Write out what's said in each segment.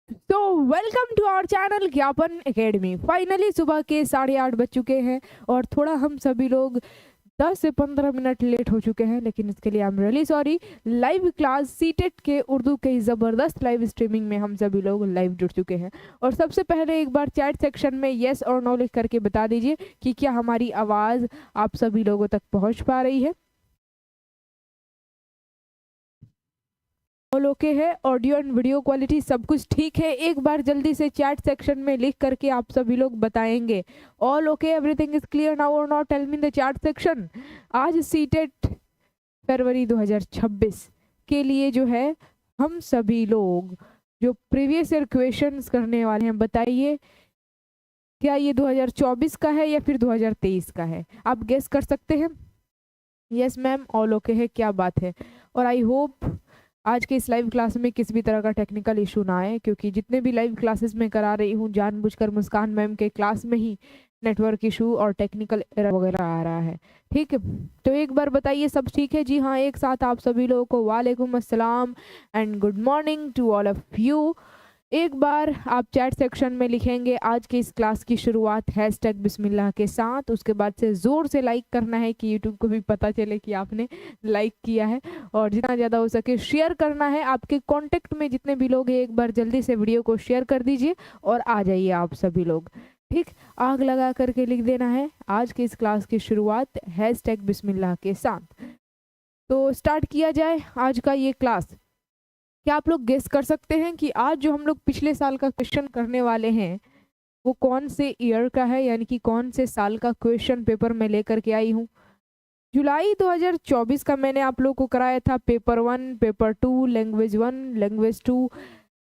तो welcome to our channel ज्ञापन academy. Finally सुबह के 8:30 बज चुके हैं और थोड़ा हम सभी लोग 10 से 15 मिनट लेट हो चुके हैं, लेकिन इसके लिए I am really sorry. Live class CTET के उर्दू के ज़बरदस्त लाइव स्ट्रीमिंग में हम सभी लोग लाइव जुड़ चुके हैं। और सबसे पहले एक बार चैट सेक्शन में येस और नो लिख करके बता दीजिए कि क्या हमारी आवाज़ आप सभी लोगों तक पहुँच पा रही है। ऑल ओके है, ऑडियो एंड वीडियो क्वालिटी सब कुछ ठीक है। एक बार जल्दी से चैट सेक्शन में लिख करके आप सभी लोग बताएंगे all okay, everything is clear now और not, tell me in the chat section. आज सीटेट फरवरी 2026 के लिए जो है हम सभी लोग जो प्रीवियस ईयर क्वेश्चंस करने वाले हैं, बताइए क्या ये 2024 का है या फिर 2023 का है। आप गेस कर सकते हैं। यस मैम, ऑल ओके है, क्या बात है। और आई होप आज के इस लाइव क्लास में किसी भी तरह का टेक्निकल इशू ना आए, क्योंकि जितने भी लाइव क्लासेस में करा रही हूँ जानबूझकर मुस्कान मैम के क्लास में ही नेटवर्क इशू और टेक्निकल एरर वगैरह आ रहा है। ठीक है, तो एक बार बताइए सब ठीक है। जी हाँ, एक साथ आप सभी लोगों को वालेकुम अस्सलाम and good morning to all of you. एक बार आप चैट सेक्शन में लिखेंगे आज की इस क्लास की शुरुआत हैशटैग बिस्मिल्लाह के साथ। उसके बाद से ज़ोर से लाइक करना है कि यूट्यूब को भी पता चले कि आपने लाइक किया है, और जितना ज़्यादा हो सके शेयर करना है। आपके कांटेक्ट में जितने भी लोग हैं एक बार जल्दी से वीडियो को शेयर कर दीजिए और आ जाइए आप सभी लोग। ठीक, आग लगा करके लिख देना है आज की इस क्लास की शुरुआत हैशटैग बिस्मिल्लाह के साथ। तो स्टार्ट किया जाए आज का ये क्लास। क्या आप लोग गेस कर सकते हैं कि आज जो हम लोग पिछले साल का क्वेश्चन करने वाले हैं वो कौन से ईयर का है, यानी कि कौन से साल का क्वेश्चन पेपर मैं लेकर के आई हूँ। जुलाई 2024 का मैंने आप लोग को कराया था पेपर 1, पेपर 2, लैंग्वेज 1, लैंग्वेज 2।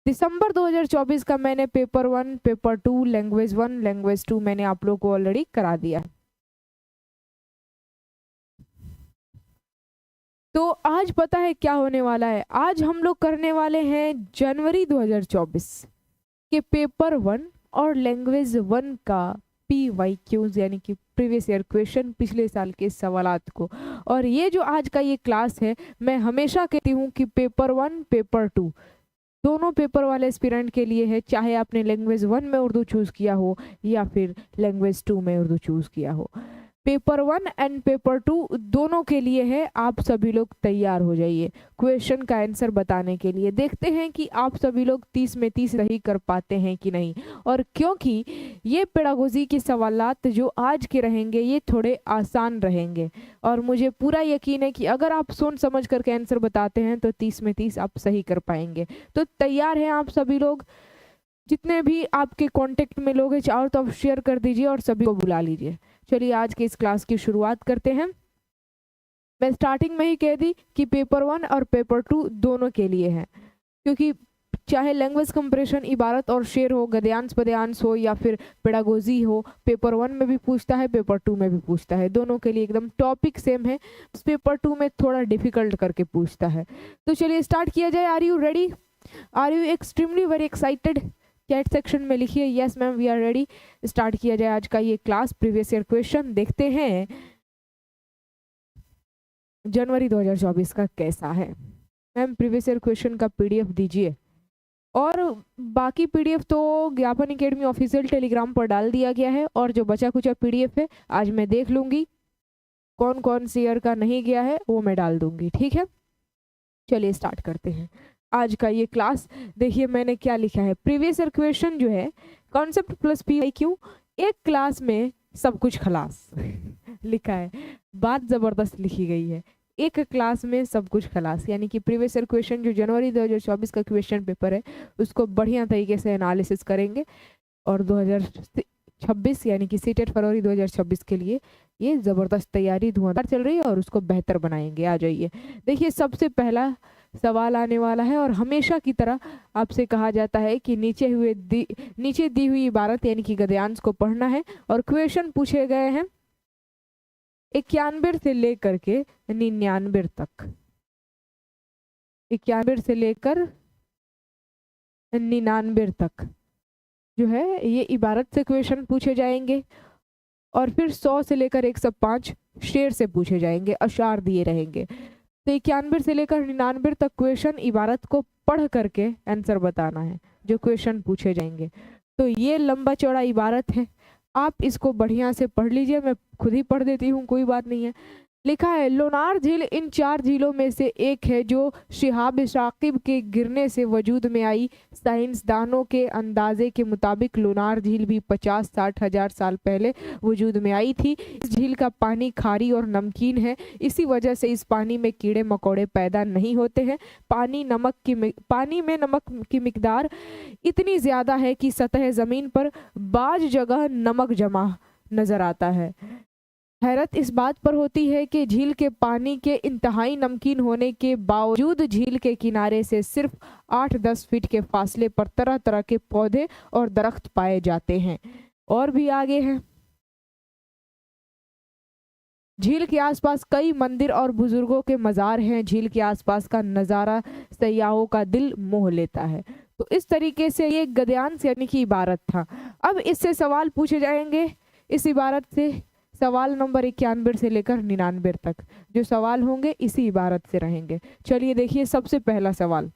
दिसंबर 2024 का मैंने पेपर 1, पेपर 2, लैंग्वेज 1, लैंग्वेज 2 मैंने आप लोग को ऑलरेडी करा दिया। तो आज पता है क्या होने वाला है। आज हम लोग करने वाले हैं जनवरी 2024 के पेपर 1 और लैंग्वेज 1 का PYQs, यानी कि प्रीवियस ईयर क्वेश्चन, पिछले साल के सवालात को। और ये जो आज का ये क्लास है, मैं हमेशा कहती हूँ कि पेपर 1, पेपर 2 दोनों पेपर वाले एस्पिरेंट के लिए है, चाहे आपने लैंग्वेज 1 में उर्दू चूज़ किया हो या फिर लैंग्वेज 2 में उर्दू चूज़ किया हो। पेपर 1 एंड पेपर 2 दोनों के लिए है। आप सभी लोग तैयार हो जाइए क्वेश्चन का आंसर बताने के लिए। देखते हैं कि आप सभी लोग 30 में 30 सही कर पाते हैं कि नहीं। और क्योंकि ये पेडागोजी के सवालात जो आज के रहेंगे ये थोड़े आसान रहेंगे, और मुझे पूरा यकीन है कि अगर आप सोच समझ करके आंसर बताते हैं तो 30 में 30 आप सही कर पाएंगे। तो तैयार हैं आप सभी लोग। जितने भी आपके कांटेक्ट में लोग हैं चाहो तो आप शेयर कर दीजिए और सभी को बुला लीजिए। चलिए आज के इस क्लास की शुरुआत करते हैं। मैं स्टार्टिंग में ही कह दी कि पेपर 1 और पेपर 2 दोनों के लिए है, क्योंकि चाहे लैंग्वेज कंप्रेशन, इबारत और शेर हो, गद्यांश पद्यांश हो या फिर पेडागोजी हो, पेपर 1 में भी पूछता है, पेपर 2 में भी पूछता है। दोनों के लिए एकदम टॉपिक सेम है, पेपर 2 में थोड़ा डिफिकल्ट करके पूछता है। तो चलिए स्टार्ट किया जाए। Are you ready? Are you extremely very excited? Chat section में लिखिए yes ma'am we are ready. Start किया जाए आज का ये क्लास। प्रीवियस ईयर क्वेश्चन देखते हैं जनवरी 2024 का कैसा है। मैम प्रीवियस ईयर क्वेश्चन का PDF दीजिए, और बाकी PDF तो ज्ञापन एकेडमी ऑफिशियल टेलीग्राम पर डाल दिया गया है, और जो बचा कुचा PDF है आज मैं देख लूंगी कौन कौन सी ईयर का नहीं गया है वो मैं डाल दूंगी। ठीक है, चलिए स्टार्ट करते हैं आज का ये क्लास। देखिए मैंने क्या लिखा है। प्रीवियस ईयर क्वेश्चन जो है कॉन्सेप्ट प्लस PYQ, एक क्लास में सब कुछ खलास लिखा है। बात जबरदस्त लिखी गई है, एक क्लास में सब कुछ खलास, यानी कि प्रीवियस ईयर क्वेश्चन जो जनवरी 2024 का क्वेश्चन पेपर है उसको बढ़िया तरीके से एनालिसिस करेंगे, और 2026 यानी कि सीटेट फरवरी 2026 के लिए ये ज़बरदस्त तैयारी धुआंधार चल रही है और उसको बेहतर बनाएंगे। आ जाइए। देखिए सबसे पहला सवाल आने वाला है, और हमेशा की तरह आपसे कहा जाता है कि नीचे दी हुई इबारत यानी कि गद्यांश को पढ़ना है, और क्वेश्चन पूछे गए हैं 91 से लेकर के 99 तक। 91 से लेकर 99 तक जो है ये इबारत से क्वेश्चन पूछे जाएंगे, और फिर 100 से लेकर 105 शेर से पूछे जाएंगे, अशार दिए रहेंगे। तो 91 से लेकर 99 तक क्वेश्चन इबारत को पढ़ करके आंसर बताना है जो क्वेश्चन पूछे जाएंगे। तो ये लंबा चौड़ा इबारत है, आप इसको बढ़िया से पढ़ लीजिए, मैं खुद ही पढ़ देती हूँ, कोई बात नहीं है। लिखा है लोनार झील इन 4 झीलों में से एक है जो शिहाब साकिब के गिरने से वजूद में आई। साइंसदानों के अंदाजे के मुताबिक लोनार झील भी 50-60 हजार साल पहले वजूद में आई थी। इस झील का पानी खारी और नमकीन है, इसी वजह से इस पानी में कीड़े मकोड़े पैदा नहीं होते हैं। पानी में नमक की मिकदार इतनी ज़्यादा है कि सतह ज़मीन पर बाज़ जगह नमक जमा नज़र आता है। हैरत इस बात पर होती है कि झील के पानी के इंतहाई नमकीन होने के बावजूद झील के किनारे से सिर्फ 8-10 फीट के फासले पर तरह तरह के पौधे और दरख्त पाए जाते हैं। और भी आगे हैं, झील के आसपास कई मंदिर और बुजुर्गों के मज़ार हैं। झील के आसपास का नज़ारा सयाहों का दिल मोह लेता है। तो इस तरीके से ये गद्यांश यानी कि इबारत था। अब इससे सवाल पूछे जाएंगे। इस इबारत से सवाल नंबर 91 से लेकर 99 तक जो सवाल होंगे इसी इबारत से रहेंगे। चलिए देखिए, सबसे पहला सवाल,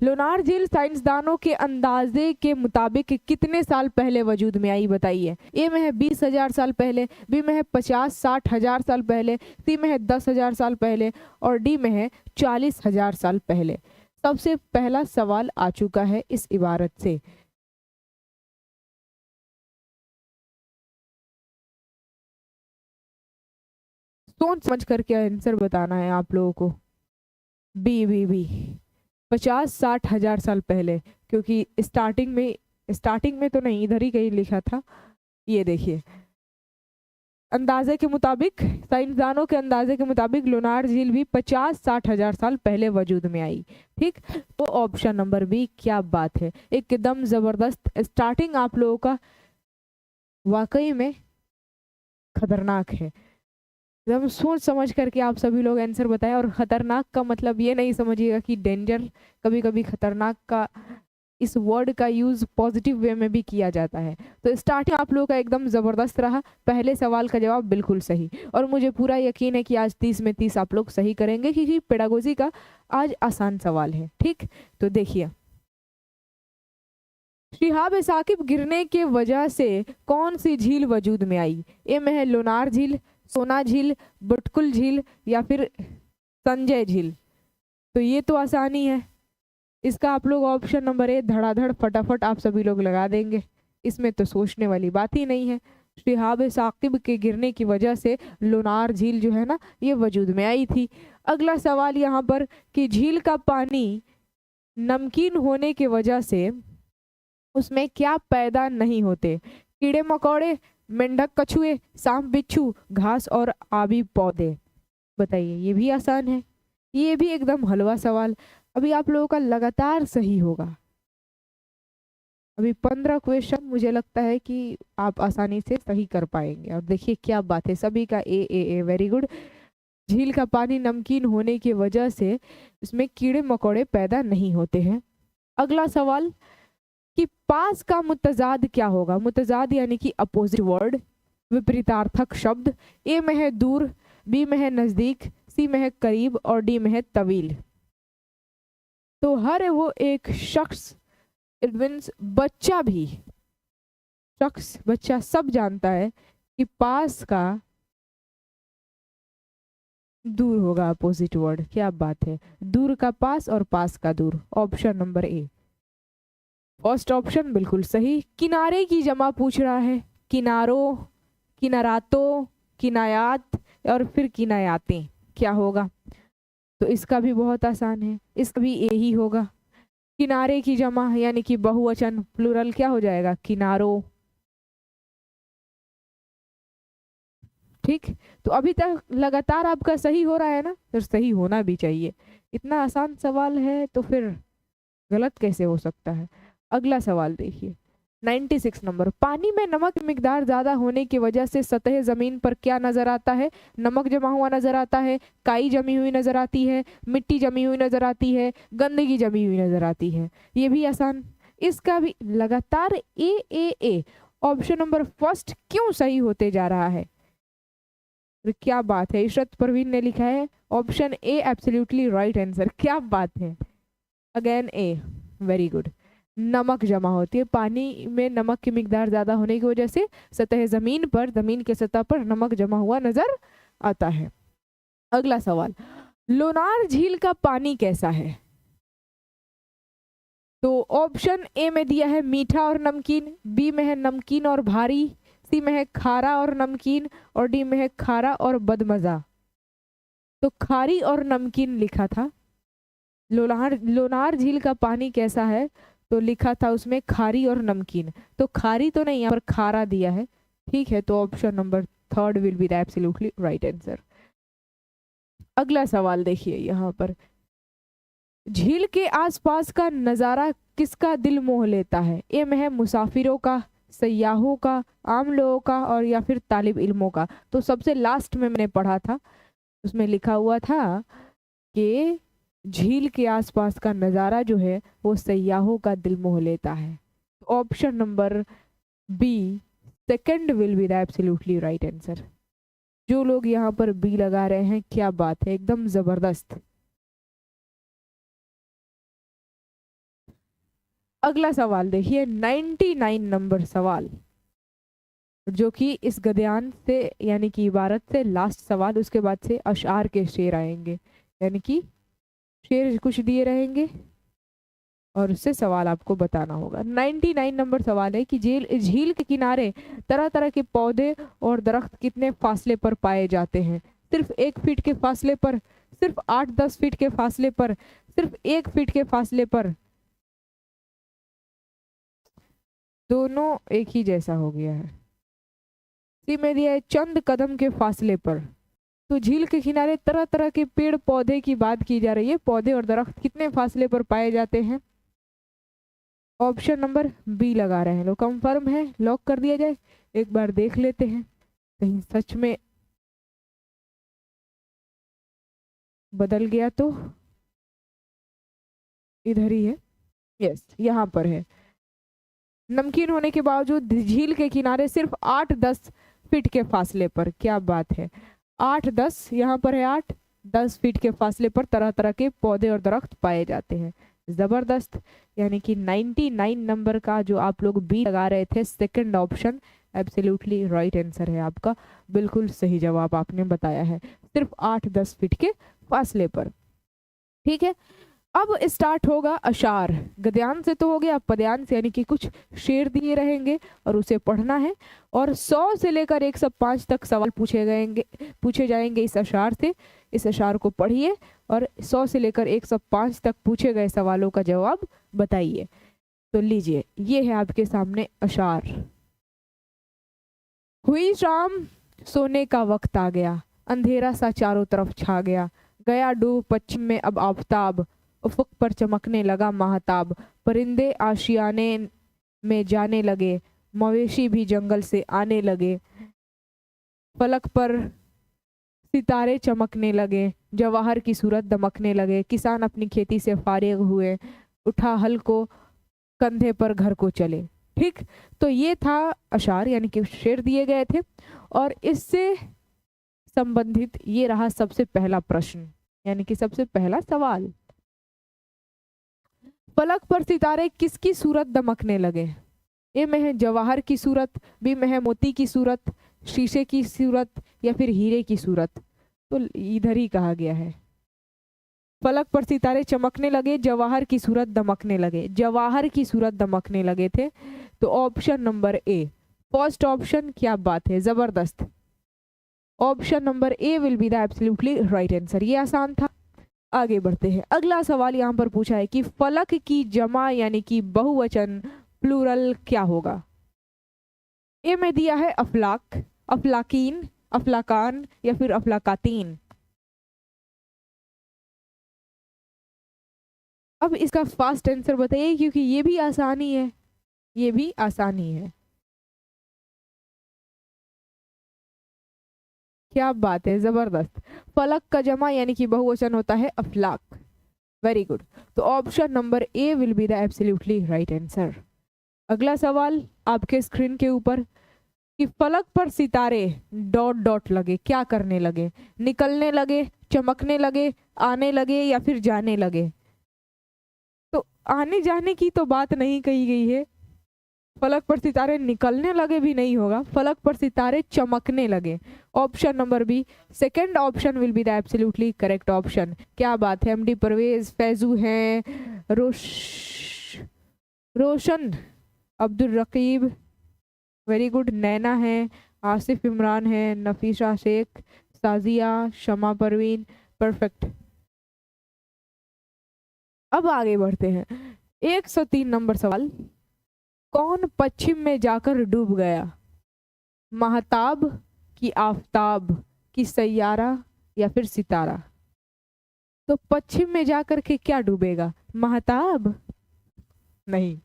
लोनार झील साइंसदानों के अंदाजे के मुताबिक कितने साल पहले वजूद में आई, बताइए। ए में है 20,000 साल पहले, बी में है 50-60 हजार साल पहले, सी में है 10,000 साल पहले और डी में है 40,000 साल पहले। सबसे पहला सवाल आ चुका है इस इबारत से। सोच समझ करके आंसर बताना है आप लोगों को। बी 50-60 हजार साल पहले, क्योंकि स्टार्टिंग में तो नहीं, इधर ही कहीं लिखा था। ये देखिए, अंदाजे के मुताबिक, साइंसदानों के अंदाजे के मुताबिक लोनार झील भी 50-60 हजार साल पहले वजूद में आई। ठीक, तो ऑप्शन नंबर बी, क्या बात है, एकदम जबरदस्त स्टार्टिंग आप लोगों का वाकई में खतरनाक है। एकदम सोच समझ करके आप सभी लोग आंसर बताएं। और खतरनाक का मतलब ये नहीं समझिएगा कि डेंजर, कभी कभी खतरनाक का इस वर्ड का यूज पॉजिटिव वे में भी किया जाता है। तो स्टार्टिंग आप लोगों का एकदम ज़बरदस्त रहा। पहले सवाल का जवाब बिल्कुल सही, और मुझे पूरा यकीन है कि आज 30 में 30 आप लोग सही करेंगे, क्योंकि पेडागोजी का आज आसान सवाल है। ठीक, तो देखिए, शिहाब साकिब गिरने के वजह से कौन सी झील वजूद में आई। ए में है लोनार झील, सोना झील, बुटकुल झील या फिर संजय झील। तो ये तो आसानी है, इसका आप लोग ऑप्शन नंबर ए धड़ाधड़ फटाफट आप सभी लोग लगा देंगे। इसमें तो सोचने वाली बात ही नहीं है। शिहाब साकिब के गिरने की वजह से लोनार झील जो है ना, ये वजूद में आई थी। अगला सवाल यहाँ पर कि झील का पानी नमकीन होने की वजह से उसमें क्या पैदा नहीं होते। कीड़े मकोड़े, मेंढक, कछुए, सांप बिच्छू, घास और आबी पौधे। बताइए, ये भी आसान है, ये भी एकदम हलवा सवाल। अभी आप लोगों का लगातार सही होगा। अभी 15 क्वेश्चन मुझे लगता है कि आप आसानी से सही कर पाएंगे। और देखिए क्या बात है, सभी का ए वेरी गुड। झील का पानी नमकीन होने की वजह से इसमें कीड़े मकोड़े पैदा नहीं होते हैं। अगला सवाल कि पास का मुतजाद क्या होगा। मुतजाद यानी कि अपोजिट वर्ड, विपरीतार्थक शब्द। ए में है दूर, बी में है नजदीक, सी में है करीब और डी में है तवील। तो हर वो एक शख्स, इट मीन्स बच्चा भी, शख्स बच्चा सब जानता है कि पास का दूर होगा अपोजिट वर्ड। क्या बात है, दूर का पास और पास का दूर। ऑप्शन नंबर ए, फर्स्ट ऑप्शन बिल्कुल सही। किनारे की जमा पूछ रहा है, किनारों, किनारातों, किनायात और फिर किनायातें, क्या होगा। तो इसका भी बहुत आसान है, इसका भी ए ही होगा। किनारे की जमा यानी कि बहुवचन प्लूरल क्या हो जाएगा, किनारों। ठीक, तो अभी तक लगातार आपका सही हो रहा है ना, तो सही होना भी चाहिए। इतना आसान सवाल है तो फिर गलत कैसे हो सकता है। अगला सवाल देखिए, 96 नंबर। पानी में नमक की मिकदार ज़्यादा होने की वजह से सतह ज़मीन पर क्या नज़र आता है। नमक जमा हुआ नज़र आता है, काई जमी हुई नज़र आती है, मिट्टी जमी हुई नज़र आती है, गंदगी जमी हुई नज़र आती है। ये भी आसान, इसका भी लगातार ए। ऑप्शन नंबर फर्स्ट क्यों सही होते जा रहा है। क्या बात है, इशरत परवीन ने लिखा है option A absolutely right answer. क्या बात है, अगेन ए, वेरी गुड। नमक जमा होती है, पानी में नमक की मिकदार ज़्यादा होने की वजह से सतह ज़मीन पर, ज़मीन के सतह पर नमक जमा हुआ नजर आता है। अगला सवाल, लोनार झील का पानी कैसा है? तो ऑप्शन ए में दिया है मीठा और नमकीन, बी में है नमकीन और भारी, सी में है खारा और नमकीन, और डी में है खारा और बदमजा। तो खारी और नमकीन लिखा था। लोनार झील का पानी कैसा है, तो लिखा था उसमें खारी और नमकीन। तो खारी तो नहीं, यहाँ पर खारा दिया है। ठीक है, तो option number third will be the absolutely right answer. अगला सवाल देखिए यहाँ पर, झील के आसपास का नज़ारा किसका दिल मोह लेता है? ए में है मुसाफिरों का, सयाहों का, आम लोगों का, और या फिर तालिब इल्मों का। तो सबसे लास्ट में मैंने पढ़ा था, उसमें लिखा हुआ था कि झील के आसपास का नज़ारा जो है वो सयाहों का दिल मोह लेता है। Option number B second will be the absolutely right answer. जो लोग यहाँ पर बी लगा रहे हैं, क्या बात है, एकदम जबरदस्त। अगला सवाल देखिए, 99 नंबर सवाल, जो कि इस गद्यांश से यानी कि इबारत से लास्ट सवाल, उसके बाद से अशआर के शेर आएंगे, यानी कि शेर कुछ दिए रहेंगे और उससे सवाल आपको बताना होगा। 99 नंबर सवाल है कि झील के किनारे तरह तरह के पौधे और दरख्त कितने फासले पर पाए जाते हैं? सिर्फ 1 फीट के फासले पर, सिर्फ 8-10 फीट के फासले पर, सिर्फ 1 फीट के फासले पर? दोनों एक ही जैसा हो गया है। सी में दिया है चंद कदम के फासले पर। तो झील के किनारे तरह तरह के पेड़ पौधे की बात की जा रही है, पौधे और दरख्त कितने फासले पर पाए जाते हैं? ऑप्शन नंबर बी लगा रहे हैं लोग, कंफर्म है, लॉक कर दिया जाए? एक बार देख लेते हैं कहीं सच में बदल गया तो। इधर ही है, यस यहाँ पर है। नमकीन होने के बावजूद झील के किनारे सिर्फ 8-10 फीट के फासले पर, क्या बात है, 8-10, यहाँ पर है 8-10 फीट के फासले पर तरह तरह के पौधे और दरख्त पाए जाते हैं। जबरदस्त। यानी कि 99 नंबर का जो आप लोग बी लगा रहे थे, second option absolutely right answer है आपका, बिल्कुल सही जवाब आपने बताया है, सिर्फ 8-10 फीट के फासले पर। ठीक है, अब स्टार्ट होगा अशार। गद्यांश से तो हो गया, पद्यांश यानी कि कुछ शेर दिए रहेंगे और उसे पढ़ना है, और 100 से लेकर 105 तक सवाल पूछे जाएंगे इस अशार से। इस अशार को पढ़िए और 100 से लेकर 105 तक पूछे गए सवालों का जवाब बताइए। तो लीजिए, ये है आपके सामने अशार। हुई शाम, सोने का वक्त आ गया, अंधेरा सा चारों तरफ छा गया, गया डूब पश्चिम में अब आफताब, उफक पर चमकने लगा महताब, परिंदे आशियाने में जाने लगे, मवेशी भी जंगल से आने लगे, फलक पर सितारे चमकने लगे, जवाहर की सूरत दमकने लगे, किसान अपनी खेती से फारिग हुए, उठा हल को कंधे पर घर को चले। ठीक, तो ये था अशार, यानी कि शेर दिए गए थे, और इससे संबंधित ये रहा सबसे पहला प्रश्न, यानी कि सबसे पहला सवाल। फलक पर सितारे किसकी सूरत दमकने लगे? ए में है जवाहर की सूरत, बी में है मोती की सूरत, शीशे की सूरत, या फिर हीरे की सूरत? तो इधर ही कहा गया है, फलक पर सितारे चमकने लगे, जवाहर की सूरत दमकने लगे, जवाहर की सूरत दमकने लगे थे। तो ऑप्शन नंबर ए, फर्स्ट ऑप्शन, क्या बात है, जबरदस्त। Option number A will be the absolutely right answer. ये आसान था। आगे बढ़ते हैं, अगला सवाल यहाँ पर पूछा है कि फलक की जमा यानी कि बहुवचन प्लूरल क्या होगा? ए में दिया है अफलाक, अफलाकीन, अफलाकान, या फिर अफलाकातीन। अब इसका फास्ट आंसर बताइए, क्योंकि ये भी आसानी है, ये भी आसानी है। क्या बात है, जबरदस्त। फलक का जमा यानी कि बहुवचन होता है अफलाक। Very good. तो option number A will be the absolutely right answer. अगला सवाल आपके स्क्रीन के ऊपर कि फलक पर सितारे डॉट डॉट लगे, क्या करने लगे? निकलने लगे, चमकने लगे, आने लगे, या फिर जाने लगे? तो आने जाने की तो बात नहीं कही गई है। फलक पर सितारे निकलने लगे भी नहीं होगा, फलक पर सितारे चमकने लगे। Option number B, second option will be the absolutely correct option. क्या बात है, एमडी परवेज, फैजू हैं, रोशन अब्दुल रकीब, वेरी गुड, नैना है, आसिफ इमरान है, नफीसा शेख, साजिया, शमा परवीन, परफेक्ट। अब आगे बढ़ते हैं। 103 नंबर सवाल, कौन पश्चिम में जाकर डूब गया? महताब की आफताब की सैयारा या फिर सितारा? तो पश्चिम में जाकर के क्या डूबेगा? महताब? नहीं,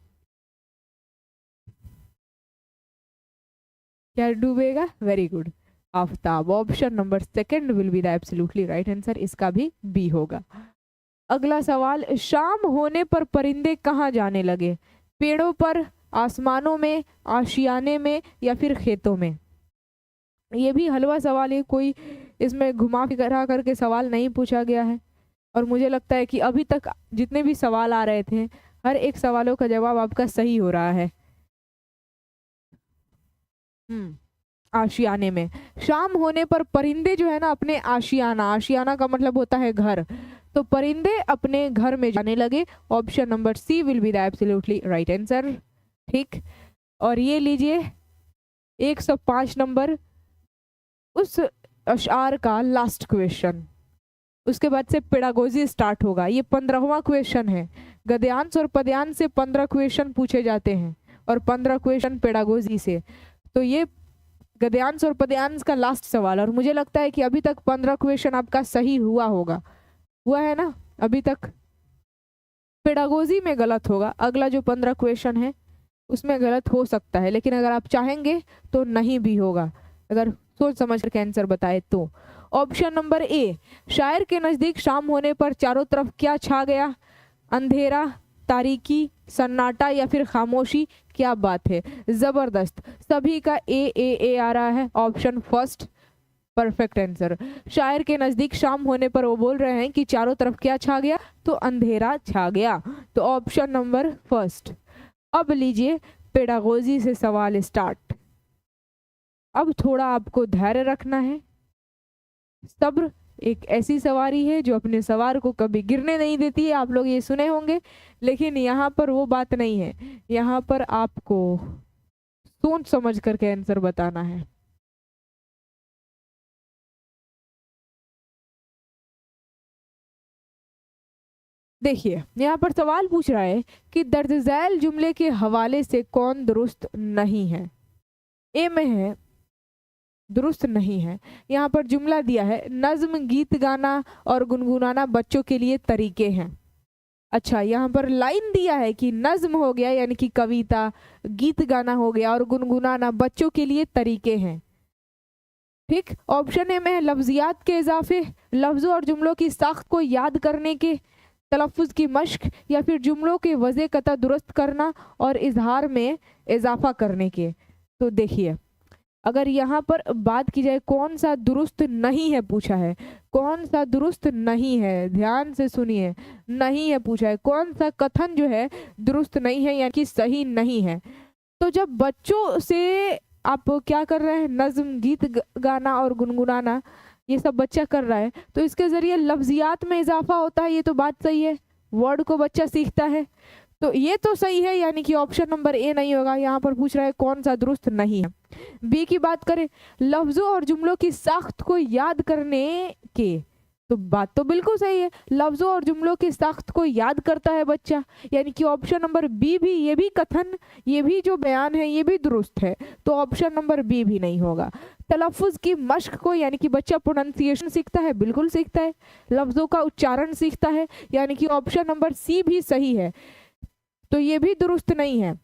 क्या डूबेगा? वेरी गुड, आफताब। Option number second will be the absolutely right answer, इसका भी बी होगा। अगला सवाल, शाम होने पर परिंदे कहाँ जाने लगे? पेड़ों पर, आसमानों में, आशियाने में या फिर खेतों में? ये भी हलवा सवाल है, कोई इसमें घुमा फिरा करके सवाल नहीं पूछा गया है। और मुझे लगता है कि अभी तक जितने भी सवाल आ रहे थे, हर एक सवालों का जवाब आपका सही हो रहा है। आशियाने में। शाम होने पर परिंदे जो है ना अपने आशियाना, आशियाना का मतलब होता है घर, तो परिंदे अपने घर में जाने लगे। Option number C will be the absolutely right answer. ठीक, और ये लीजिए 105 नंबर उस अशआर का लास्ट क्वेश्चन। उसके बाद से पेडागोजी स्टार्ट होगा। ये 15वां क्वेश्चन है। गद्यांश और पद्यांश से 15 क्वेश्चन पूछे जाते हैं और 15 क्वेश्चन पेडागोजी से। तो ये गद्यांश और पद्यांश का लास्ट सवाल, और मुझे लगता है कि अभी तक 15 क्वेश्चन आपका सही हुआ होगा, हुआ है ना अभी तक? पेडागोजी में गलत होगा, अगला जो 15 क्वेश्चन है उसमें गलत हो सकता है, लेकिन अगर आप चाहेंगे तो नहीं भी होगा, अगर सोच समझ कर आंसर बताए तो। ऑप्शन नंबर ए, शायर के नजदीक शाम होने पर चारों तरफ क्या छा गया? अंधेरा, तारीकी, सन्नाटा या फिर खामोशी? क्या बात है, जबरदस्त, सभी का ए आ रहा है। Option first perfect answer. शायर के नजदीक शाम होने पर वो बोल रहे हैं कि चारों तरफ क्या छा गया? तो अंधेरा छा गया, तो ऑप्शन नंबर फर्स्ट। अब लीजिए पेडागोजी से सवाल स्टार्ट। अब थोड़ा आपको धैर्य रखना है, सब्र एक ऐसी सवारी है जो अपने सवार को कभी गिरने नहीं देती है, आप लोग ये सुने होंगे, लेकिन यहाँ पर वो बात नहीं है। यहाँ पर आपको सोच समझ करके आंसर बताना है। देखिए यहाँ पर सवाल पूछ रहा है कि दर्ज झैल जुमले के हवाले से कौन दुरुस्त नहीं है? ए में है दुरुस्त नहीं है। यहाँ पर जुमला दिया है, नज्म गीत गाना और गुनगुनाना बच्चों के लिए तरीके हैं। अच्छा, यहाँ पर लाइन दिया है कि नज्म हो गया यानी कि कविता, गीत गाना हो गया और गुनगुनाना बच्चों के लिए तरीके हैं। ठीक, ऑप्शन ए में है लफ्जियात के इजाफे, लफ्जों और जुमलों की साख्त को याद करने के, तलफ़ुज़ की मश्क या फिर जुमलों के वज़े कता दुरुस्त करना और इजहार में इजाफा करने के। तो देखिए अगर यहाँ पर बात की जाए कौन सा दुरुस्त नहीं है पूछा है, कौन सा दुरुस्त नहीं है, ध्यान से सुनिए, नहीं है पूछा है, कौन सा कथन जो है दुरुस्त नहीं है यानी कि सही नहीं है। तो जब बच्चों से आप क्या कर रहे हैं, नज्म गीत गाना और गुनगुनाना, ये सब बच्चा कर रहा है, तो इसके जरिए लफ्जियात में इजाफा होता है, ये तो बात सही है, वर्ड को बच्चा सीखता है, तो ये तो सही है, यानी कि ऑप्शन नंबर ए नहीं होगा। यहाँ पर पूछ रहा है कौन सा दुरुस्त नहीं है। बी की बात करें, लफ्जों और जुमलों की साख्त को याद करने के, तो बात तो बिल्कुल सही है, लफ्जों और जुमलों की साख्त को याद करता है बच्चा, यानी कि ऑप्शन नंबर बी भी, ये भी कथन, ये भी जो बयान है ये भी दुरुस्त है, तो ऑप्शन नंबर बी भी नहीं होगा। तलफ़ुज़ की मश्क को, यानी कि बच्चा प्रोनाउंसिएशन सीखता है, बिल्कुल सीखता है, लफ्जों का उच्चारण सीखता है, यानी कि ऑप्शन नंबर सी भी सही है, तो ये भी दुरुस्त नहीं है।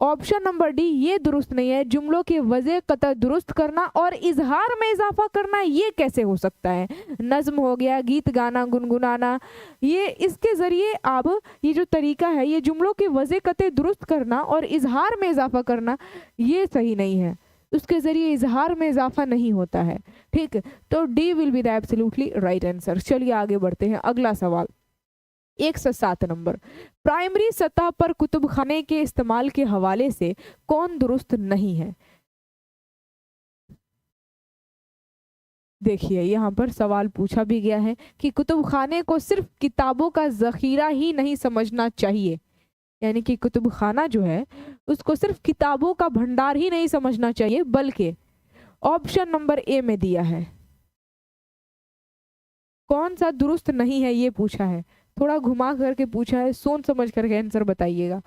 ऑप्शन नंबर डी ये दुरुस्त नहीं है, जुमलों के वजह कतर दुरुस्त करना और इजहार में इजाफा करना, ये कैसे हो सकता है? नज्म हो गया, गीत गाना, गुनगुनाना, ये इसके जरिए आप ये जो तरीका है, ये जुमलों के वजह कतर दुरुस्त करना और इजहार में इजाफा करना, ये सही नहीं है, उसके जरिए इजहार में इजाफा नहीं होता है। ठीक, तो D will be the absolutely right answer. चलिए आगे बढ़ते हैं, अगला सवाल। 107 नंबर, प्राइमरी सतह पर कुतुबखाने के इस्तेमाल के हवाले से कौन दुरुस्त नहीं है। देखिए यहाँ पर सवाल पूछा भी गया है कि कुतुबखाने को सिर्फ किताबों का जखीरा ही नहीं समझना चाहिए, यानी कि कुतुबखाना जो है उसको सिर्फ किताबों का भंडार ही नहीं समझना चाहिए, बल्कि ऑप्शन नंबर ए में दिया है। कौन सा दुरुस्त नहीं है ये पूछा है, थोड़ा घुमा करके पूछा है, सोच समझ करके आंसर बताइएगा।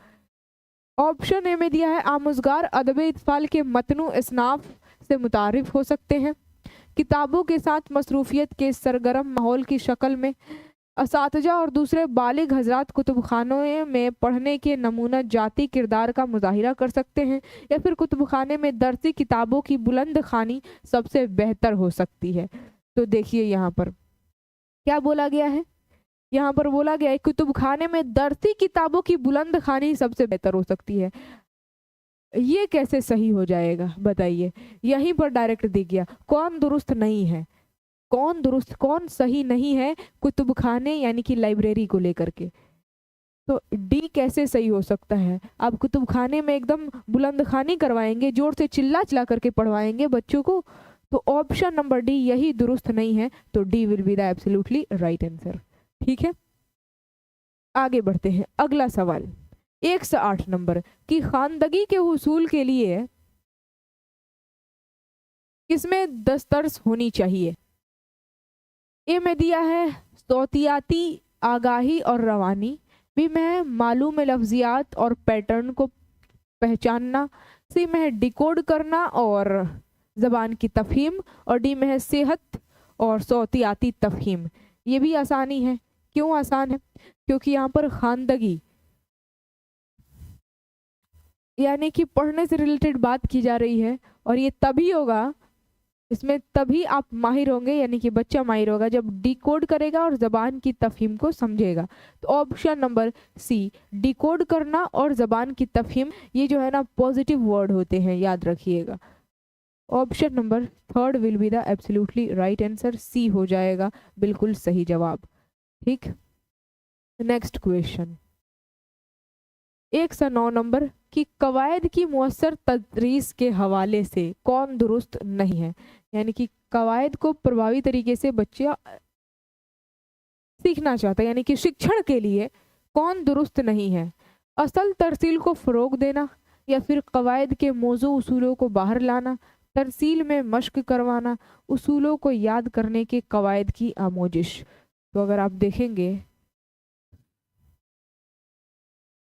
ऑप्शन ए में दिया है आमुज़गार अदब इत्फाल के मतनु इसनाफ से मुतारिफ हो सकते हैं, किताबों के साथ मसरूफियत के सरगर्म माहौल की शक्ल में असातिज़ा और दूसरे बालिग हजरात कुतुबखानों में पढ़ने के नमूना जाती किरदार का मुजाहिरा कर सकते हैं, या फिर कुतुबखाने में दरसी किताबों की बुलंद खानी सबसे बेहतर हो सकती है। तो देखिए यहाँ पर क्या बोला गया है, यहाँ पर बोला गया है कुतुबखाने में दरसी किताबों की बुलंद खानी सबसे बेहतर हो सकती है। ये कैसे सही हो जाएगा बताइए, यहीं पर डायरेक्ट दिख गया कौन दुरुस्त नहीं है, कौन दुरुस्त कौन सही नहीं है कुतुबखाने यानी कि लाइब्रेरी को लेकर के। तो डी कैसे सही हो सकता है, आप कुतुबखाने में एकदम बुलंदखानी करवाएंगे, जोर से चिल्ला चिल्ला करके पढ़वाएंगे बच्चों को, तो ऑप्शन नंबर डी यही दुरुस्त नहीं है, तो D will be the absolutely right answer. ठीक है, आगे बढ़ते हैं। अगला सवाल 108 नंबर की खानदगी के हुसूल के लिए किसमें दस्तरस होनी चाहिए। ए में दिया है सौतियाती आगाही और रवानी, बी में है मालूम लफ्जियात और पैटर्न को पहचानना, सी में है डिकोड करना और ज़बान की तफहीम, और डी में है सेहत और सौतियाती तफहीम। ये भी आसानी है। क्यों आसान है, क्योंकि यहाँ पर खानदगी यानी कि पढ़ने से रिलेटेड बात की जा रही है, और ये तभी होगा, इसमें तभी आप माहिर होंगे, यानी कि बच्चा माहिर होगा जब डिकोड करेगा और ज़बान की तफहीम को समझेगा। तो ऑप्शन नंबर सी डिकोड करना और ज़बान की तफहीम, ये जो है ना पॉजिटिव वर्ड होते हैं, याद रखिएगा। Option number third will be the absolutely right answer, C हो जाएगा बिल्कुल सही जवाब। ठीक, नेक्स्ट क्वेश्चन 109 नंबर की कवायद की मुअस्सर तदरीस के हवाले से कौन दुरुस्त नहीं है, यानी कि कवायद को प्रभावी तरीके से बच्चा सीखना चाहता है, यानी कि शिक्षण के लिए कौन दुरुस्त नहीं है। असल तरसील को फ़रोग देना, या फिर कवायद के मौजू उसूलों को बाहर लाना, तरसील में मश्क करवाना, उसूलों को याद करने के कवायद की आमोजिश। तो अगर आप देखेंगे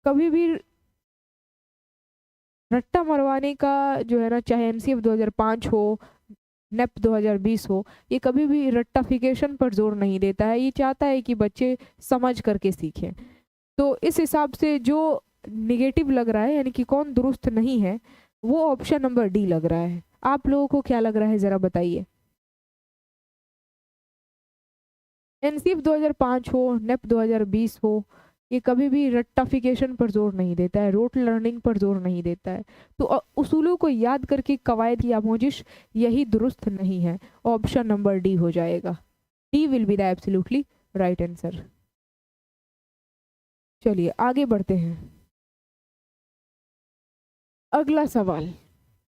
कभी भी रट्टा मरवाने का जो है ना, चाहे एनसीएफ 2005 हो, नेप 2020 हो, ये कभी भी रट्टाफिकेशन पर जोर नहीं देता है, ये चाहता है कि बच्चे समझ करके सीखें। तो इस हिसाब से जो निगेटिव लग रहा है, यानी कि कौन दुरुस्त नहीं है, वो ऑप्शन नंबर डी लग रहा है। आप लोगों को क्या लग रहा है ज़रा बताइए। एनसीएफ 2005 हो, नेप 2020 हो, ये कभी भी रट्टाफिकेशन पर जोर नहीं देता है, रोट लर्निंग पर जोर नहीं देता है। तो उसूलों को याद करके कवायद की आमोजिश, यही दुरुस्त नहीं है। ऑप्शन नंबर डी हो जाएगा, D will be the absolutely right answer. चलिए आगे बढ़ते हैं। अगला सवाल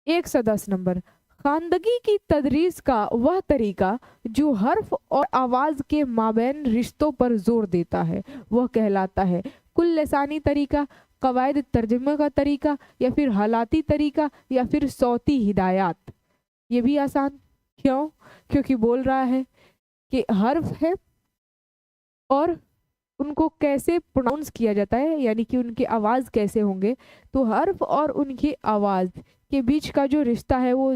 110 नंबर, खानदगी की तदरीस का वह तरीका जो हर्फ और आवाज़ के माबैन रिश्तों पर जोर देता है वह कहलाता है कुल लसानी तरीका, कवायद तर्जुमे का तरीका, या फिर हालाती तरीका, या फिर सौती हिदायत। ये भी आसान, क्यों, क्योंकि बोल रहा है कि हर्फ है और उनको कैसे प्रोनाउंस किया जाता है, यानी कि उनकी आवाज़ कैसे होंगे। तो हर्फ और उनकी आवाज़ के बीच का जो रिश्ता है वो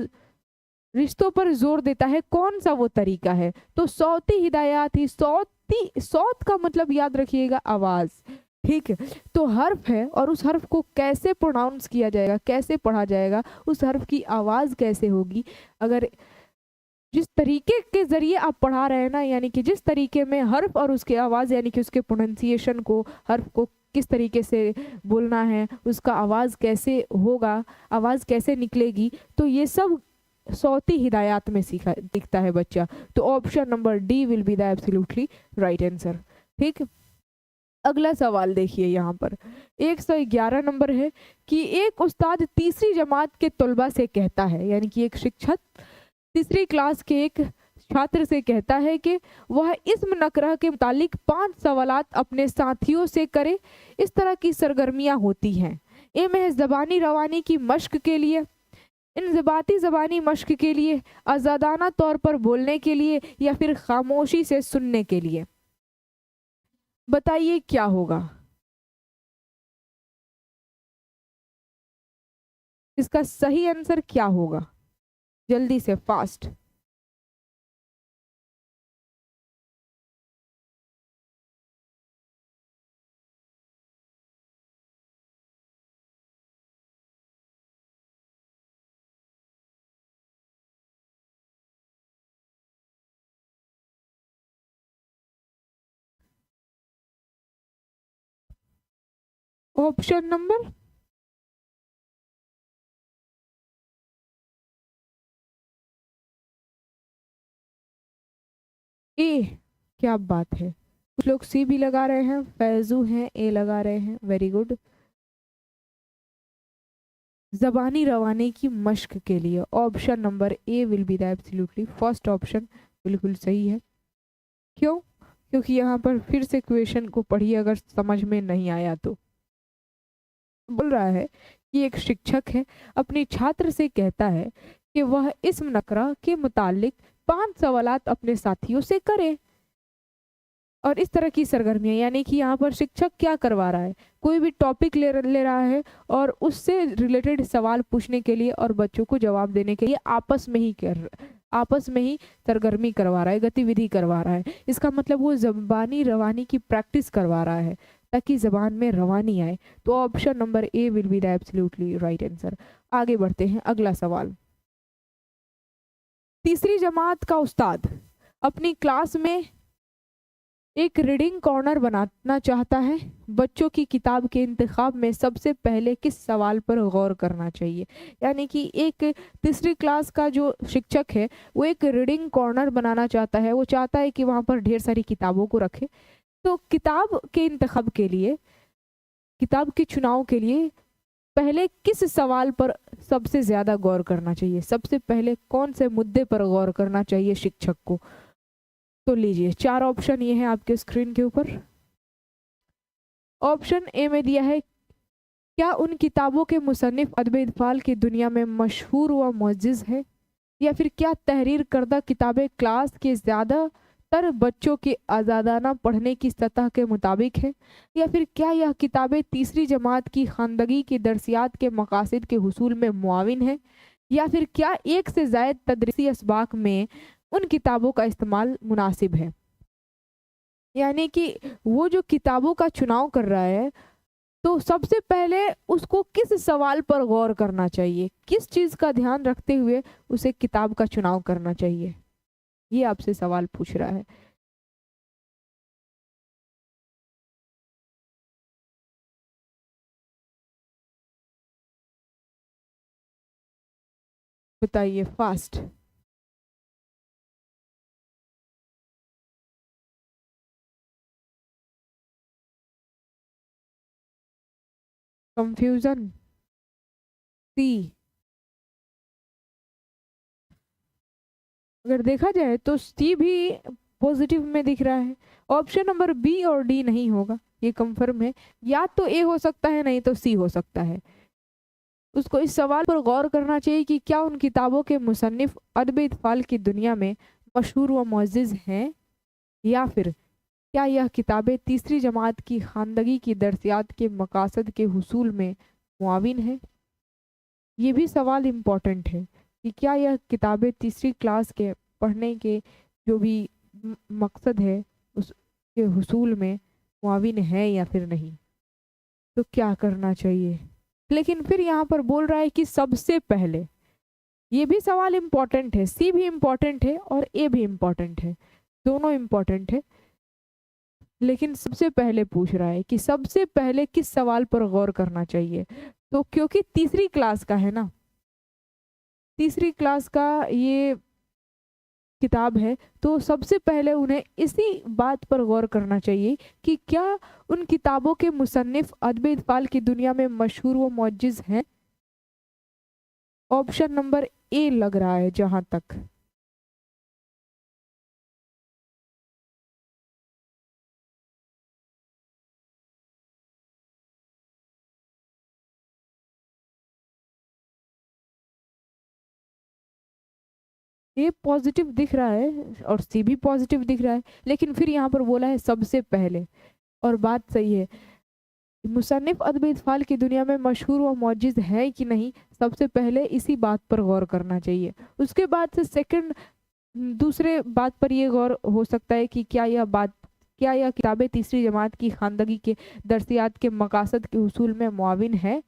रिश्तों पर जोर देता है, कौन सा वो तरीका है। तो सौती हिदायत ही, सौत का मतलब याद रखिएगा आवाज़। ठीक है, तो हर्फ है और उस हर्फ को कैसे प्रोनाउंस किया जाएगा, कैसे पढ़ा जाएगा, उस हर्फ की आवाज़ कैसे होगी। अगर जिस तरीके के ज़रिए आप पढ़ा रहे हैं ना, यानी कि जिस तरीके में हर्फ और उसके आवाज़, यानी कि उसके प्रोनाउंसिएशन को, हर्फ को किस तरीके से बोलना है, उसका आवाज़ कैसे होगा, आवाज़ कैसे निकलेगी, तो ये सब सौती हिदायत में सीखता है बच्चा। तो option number D will be the absolutely right answer. ठीक, अगला सवाल देखिए यहाँ पर 111 नंबर है कि एक उस्ताद तीसरी जमात के तलबा से कहता है, यानी कि एक शिक्षक तीसरी क्लास के एक छात्र से कहता है कि वह इस्म नकरा के मुतालिक 5 सवालात अपने साथियों से करे। इस तरह की सरगर्मियां होती हैं। ये महज ज़बानी रवानी की मश्क के लिए, इंज़बाती ज़बानी मश्क के लिए, आज़ादाना तौर पर बोलने के लिए, या फिर खामोशी से सुनने के लिए। बताइए क्या होगा इसका सही आंसर, क्या होगा? जल्दी से, फास्ट। ऑप्शन नंबर ए। क्या बात है, कुछ लोग सी भी लगा रहे हैं, फैजू हैं ए लगा रहे हैं, वेरी गुड। जबानी रवानी की मश्क के लिए option number A will be the absolutely first option बिल्कुल सही है। क्यों? क्योंकि यहाँ पर फिर से क्वेश्चन को पढ़िए, अगर समझ में नहीं आया तो। बोल रहा है कि एक शिक्षक है अपनी छात्र से कहता है कि वह इस्म नकरा के मुतालिक 5 सवालात अपने साथियों से करे। और इस तरह की सरगर्मियां, यानी कि यहाँ पर शिक्षक क्या करवा रहा है, कोई भी टॉपिक ले रहा है और उससे रिलेटेड सवाल पूछने के लिए और बच्चों को जवाब देने के लिए आपस में ही सरगर्मी करवा रहा है, गतिविधि करवा रहा है। इसका मतलब वो ज़बानी रवानी की प्रैक्टिस करवा रहा है ताकि ज़बान में रवानी आए। तो option number A will be the absolutely right answer. आगे बढ़ते हैं, अगला सवाल। तीसरी जमात का उस्ताद अपनी क्लास में एक रीडिंग कॉर्नर बनाना चाहता है। बच्चों की किताब के इंतखाब में सबसे पहले किस सवाल पर गौर करना चाहिए? यानी कि एक तीसरी क्लास का जो शिक्षक है वो एक रीडिंग कॉर्नर बनाना चाहता है। वो चाहता है कि वहाँ पर ढेर सारी किताबों को रखे। तो किताब के इंतखाब के लिए, किताब के चुनाव के लिए पहले किस सवाल पर सबसे ज़्यादा गौर करना चाहिए? सबसे पहले कौन से मुद्दे पर गौर करना चाहिए शिक्षक को? तो लीजिए 4 ऑप्शन ये हैं आपके स्क्रीन के ऊपर। ऑप्शन ए में दिया है, क्या उन किताबों के मुसन्निफ अदब इत्फाल की दुनिया में मशहूर व मुअज़्ज़ज़ है? या फिर क्या तहरीर करदा किताबें क्लास के ज़्यादातर बच्चों के आज़ादाना पढ़ने की सतह के मुताबिक है? या फिर क्या यह किताबें तीसरी जमात की ख़ानदगी की दरसियात के मकासद के हुसूल में मुआविन है? या फिर क्या एक से ज़ायद तदरीसी असबाक में उन किताबों का इस्तेमाल मुनासिब है? यानी कि वो जो किताबों का चुनाव कर रहा है तो सबसे पहले उसको किस सवाल पर गौर करना चाहिए, किस चीज़ का ध्यान रखते हुए उसे किताब का चुनाव करना चाहिए, ये आपसे सवाल पूछ रहा है। बताइए फास्ट। कंफ्यूजन सी। अगर देखा जाए तो सी भी पॉजिटिव में दिख रहा है। ऑप्शन नंबर बी और डी नहीं होगा, ये कंफर्म है। या तो ए हो सकता है, नहीं तो सी हो सकता है। उसको इस सवाल पर गौर करना चाहिए कि क्या उन किताबों के मुसन्निफ अदब इत्फाल की दुनिया में मशहूर व मुअज़्ज़ज़ हैं? या फिर क्या यह किताबें तीसरी जमात की ख़ानदगी की दरसियात के मकासद के हुसूल में मुआविन है? ये भी सवाल इम्पोर्टेंट है कि क्या यह किताबें तीसरी क्लास के पढ़ने के जो भी मकसद है उसके हुसूल में मुआविन है या फिर नहीं। तो क्या करना चाहिए? लेकिन फिर यहाँ पर बोल रहा है कि सबसे पहले, ये भी सवाल इम्पोर्टेंट है। सी भी इम्पोर्टेंट है और ए भी इम्पोर्टेंट है, दोनों इम्पोर्टेंट है। लेकिन सबसे पहले पूछ रहा है कि सबसे पहले किस सवाल पर गौर करना चाहिए। तो क्योंकि तीसरी क्लास का है ना, तीसरी क्लास का ये किताब है, तो सबसे पहले उन्हें इसी बात पर गौर करना चाहिए कि क्या उन किताबों के मुसन्निफ अदब इत्फाल की दुनिया में मशहूर व मुअज्जिज़ हैं। ऑप्शन नंबर ए लग रहा है जहां तक। ए पॉजिटिव दिख रहा है और सी भी पॉजिटिव दिख रहा है, लेकिन फिर यहाँ पर बोला है सबसे पहले, और बात सही है। मुसन्निफ अदब इत्फाल की दुनिया में मशहूर व मुअज्जिज़ है कि नहीं, सबसे पहले इसी बात पर गौर करना चाहिए। उसके बाद से सेकंड दूसरे बात पर ये गौर हो सकता है कि क्या यह किताबें तीसरी जमात की खानदगी के दरसियात के मकासद के उसूल में मुआविन है।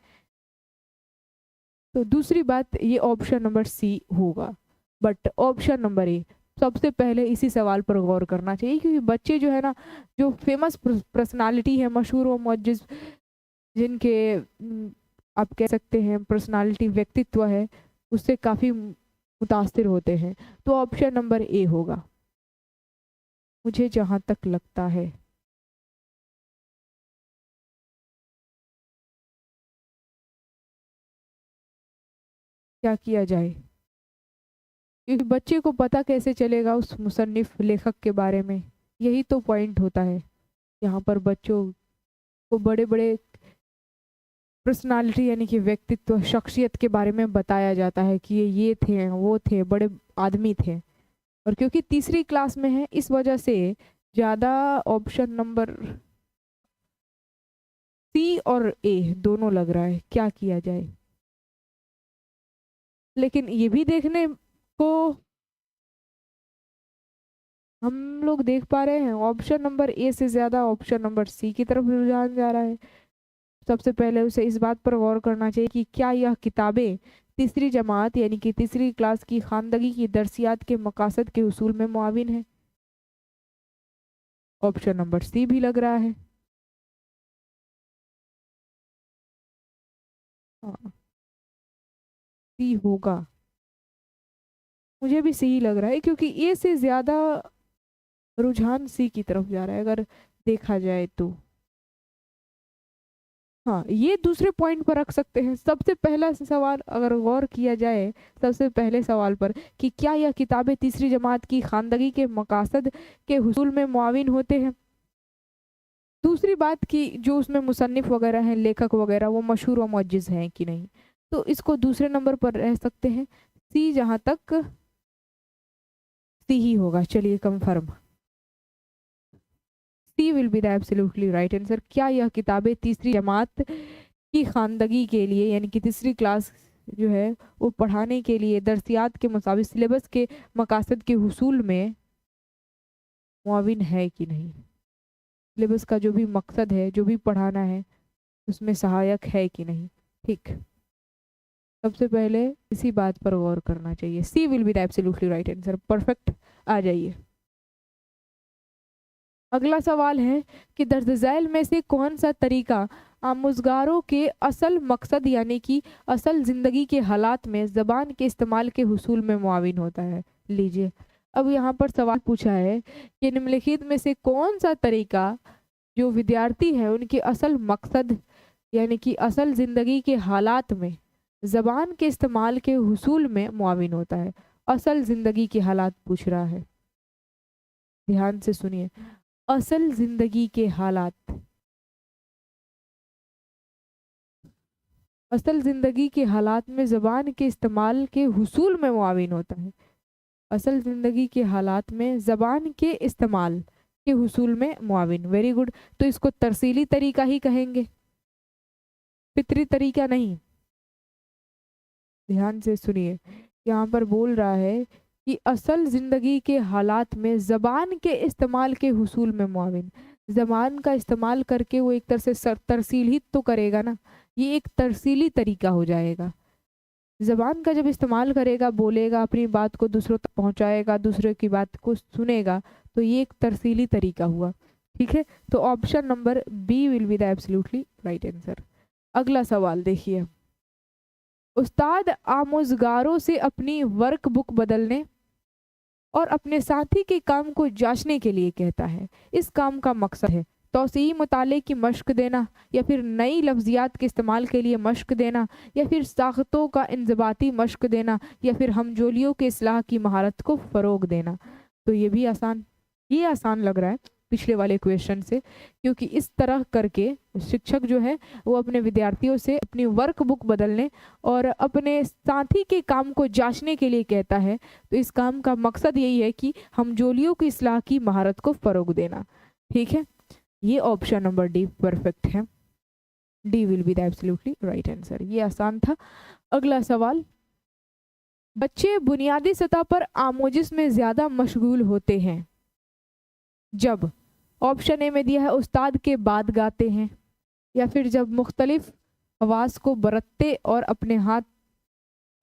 तो दूसरी बात ये ऑप्शन नंबर सी होगा, बट ऑप्शन नंबर ए सबसे पहले इसी सवाल पर गौर करना चाहिए, क्योंकि बच्चे जो है ना, जो फेमस पर्सनालिटी है, मशहूर व मुअज्जिज़ जिनके आप कह सकते हैं पर्सनालिटी व्यक्तित्व है, उससे काफ़ी मुतासिर होते हैं। तो ऑप्शन नंबर ए होगा मुझे जहाँ तक लगता है। क्या किया जाए, क्योंकि बच्चे को पता कैसे चलेगा उस मुसन्निफ लेखक के बारे में, यही तो पॉइंट होता है। यहाँ पर बच्चों को बड़े बड़े पर्सनालिटी यानी कि व्यक्तित्व शख्सियत के बारे में बताया जाता है कि ये थे वो थे बड़े आदमी थे, और क्योंकि तीसरी क्लास में है इस वजह से ज़्यादा ऑप्शन नंबर सी और ए दोनों लग रहा है। क्या किया जाए, लेकिन ये भी देखने को हम लोग देख पा रहे हैं ऑप्शन नंबर ए से ज़्यादा ऑप्शन नंबर सी की तरफ रुझान जा रहा है। सबसे पहले उसे इस बात पर गौर करना चाहिए कि क्या यह किताबें तीसरी जमात यानी कि तीसरी क्लास की खानदगी की दरसियात के मकासद के उसूल में मुआविन है। ऑप्शन नंबर सी भी लग रहा है। हाँ, सी होगा, मुझे भी सी ही लग रहा है, क्योंकि ए से ज़्यादा रुझान सी की तरफ जा रहा है अगर देखा जाए तो। हाँ, ये दूसरे पॉइंट पर रख सकते हैं। सबसे पहला सवाल अगर गौर किया जाए, सबसे पहले सवाल पर कि क्या यह किताबें तीसरी जमात की खानदगी के मकासद के हुसूल में मुआविन होते हैं। दूसरी बात कि जो उसमें मुसन्निफ वगैरह हैं, लेखक वगैरह, वो मशहूर व मुअज्जिज़ हैं कि नहीं, तो इसको दूसरे नंबर पर रह सकते हैं। सी जहाँ तक सी ही होगा, चलिए confirm, C will be the absolutely right answer. क्या यह किताबें तीसरी जमात की खानदगी के लिए यानी कि तीसरी क्लास जो है वो पढ़ाने के लिए दरसियात के मुताबिक सिलेबस के मकासद के हुसूल में मुआविन है कि नहीं, सिलेबस का जो भी मकसद है, जो भी पढ़ाना है, उसमें सहायक है कि नहीं। ठीक, सबसे पहले इसी बात पर गौर करना चाहिए। C will be the absolutely right answer. Perfect, आ जाइए। अगला सवाल है कि दर्ज झैल में से कौन सा तरीका आमुज़गारों के असल मकसद यानी कि असल ज़िंदगी के हालात में ज़बान के इस्तेमाल के हुसूल में मुआविन होता है। लीजिए, अब यहाँ पर सवाल पूछा है कि निम्नलिखित में से कौन सा तरीका जो विद्यार्थी है उनके असल मकसद यानी कि असल ज़िंदगी के हालात में ज़बान के इस्तेमाल के हुसूल में मुआविन होता है। असल ज़िंदगी के हालात पूछ रहा है, ध्यान से सुनिए। असल ज़िंदगी के हालात, असल ज़िंदगी के हालात में ज़बान के इस्तेमाल के हुसूल में मुआविन होता है। असल ज़िंदगी के हालात में ज़बान के इस्तेमाल के हुसूल में मुआविन। Very good. तो इसको तरसीली तरीका ही कहेंगे, फितरी तरीका नहीं। ध्यान से सुनिए, यहाँ पर बोल रहा है कि असल ज़िंदगी के हालात में ज़बान के इस्तेमाल के हुसूल में मुआविन। ज़बान का इस्तेमाल करके वो एक तरह से तरसील ही तो करेगा ना, ये एक तरसीली तरीका हो जाएगा। ज़बान का जब इस्तेमाल करेगा, बोलेगा, अपनी बात को दूसरों तक पहुंचाएगा, दूसरे की बात को सुनेगा, तो ये एक तरसीली तरीका हुआ। ठीक है, तो option number B will be the absolutely right answer. अगला सवाल देखिए, उस्ताद आमोज़गारों से अपनी वर्क बुक बदलने और अपने साथी के काम को जांचने के लिए कहता है। इस काम का मकसद है तौसीई मुताले की मश्क देना, या फिर नई लफ्जियात के इस्तेमाल के लिए मश्क देना, या फिर साख्तों का इंज़बाती मश्क देना, या फिर हमजोलियों के इस्लाह की महारत को फ़रोग देना। तो ये आसान लग रहा है पिछले वाले क्वेश्चन से, क्योंकि इस तरह करके शिक्षक जो है वो अपने विद्यार्थियों से अपनी वर्क बुक बदलने और अपने साथी के काम को जांचने के लिए कहता है। तो इस काम का मकसद यही है कि हमजोलियों की इस्लाह की महारत को फ़रोग देना। ठीक है, ये ऑप्शन नंबर डी परफेक्ट है। D will be the absolutely right answer. ये आसान था। अगला सवाल, बच्चे बुनियादी सतह पर आमोजिश में ज़्यादा मशगूल होते हैं जब, ऑप्शन ए में दिया है उस्ताद के बाद गाते हैं, या फिर जब मुख्तलिफ आवाज़ को बरतते और अपने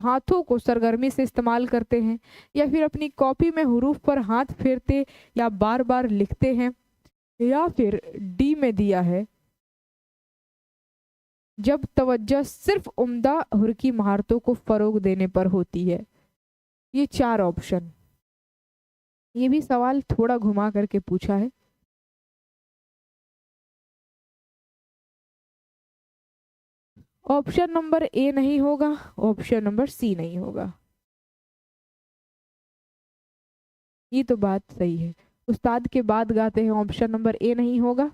हाथों को सरगर्मी से इस्तेमाल करते हैं, या फिर अपनी कॉपी में हुरूफ पर हाथ फेरते या बार बार लिखते हैं, या फिर डी में दिया है जब तवज्जो सिर्फ उम्दा हुर्की महारतों को फ़रोग देने पर होती है। ये 4 ऑप्शन। ये भी सवाल थोड़ा घुमा करके पूछा है। ऑप्शन नंबर ए नहीं होगा, ऑप्शन नंबर सी नहीं होगा। ये तो बात सही है, उस्ताद के बाद गाते हैं, ऑप्शन नंबर ए नहीं होगा,